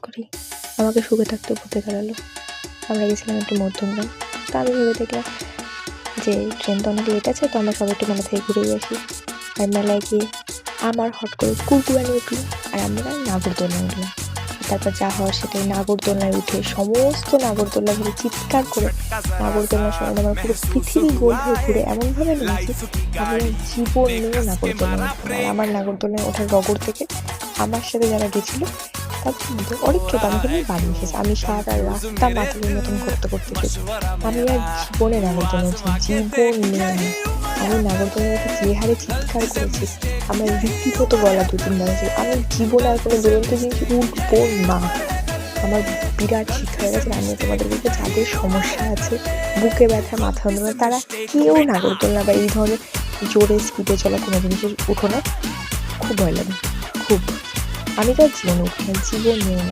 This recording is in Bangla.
করেই আমাকে শুয়ে থাকতে ভূতে গেলালো। আমরা গেছিলাম একটু মধ্যমগ্রাম। তো আমি ভেবে দেখলাম যে ট্রেন তো অনেক লেট আছে, তো আমরা সবাই একটু মেলা থেকে ঘুরেই আসি। আর মেলায় গিয়ে আমার হট করে কুরকুরানি উঠলো, আর আমরা নাগরদোলনায় উঠলাম। তারপর যা হওয়ার সেটাই, নাগরদোলনায় উঠে সমস্ত নাগরদোলনা ধরে চিৎকার করে নাগরদোলনার সঙ্গে আমার পুরো পৃথিবী গোল হয়ে ঘুরে এমনভাবে নেমেছি আমি জীবন নিয়ে নাগরদোলনায় উঠতাম। আর আমার নাগরদোলনায় ওঠার রগড় থেকে আমার সাথে যারা গেছিলো তাদের মধ্যে অনেককে আমি কিন্তু বাড়ি এসেছি। আমি সারা রাস্তা মাথার মতন করতে করতে এসেছি। আমি আর জীবনে নাগরদোলনা উঠছি, জীবন নিয়ে না। আমি নাগরদোলনায় উঠে যে হারে চিৎকার করেছি, আমার রীতিমতো গলা 2-3 বার হয়েছিল। আমি জীবনে আর কোনো দুরন্ত জিনিস উঠবো না। আমার বিরাট ঠিক হয়ে গেছে। আমি তোমাদের বলতে, যাদের সমস্যা আছে বুকে ব্যথা, মাথা যন্ত্রণা, তারা কেউ নাগরদোলনা বা এই ধরনের জোরে স্পিডে চলা কোনো জিনিসের উঠো না, খুব ভয় লাগে, খুব। আমি তো জীবনে উঠি না, জীবন নিয়ে না।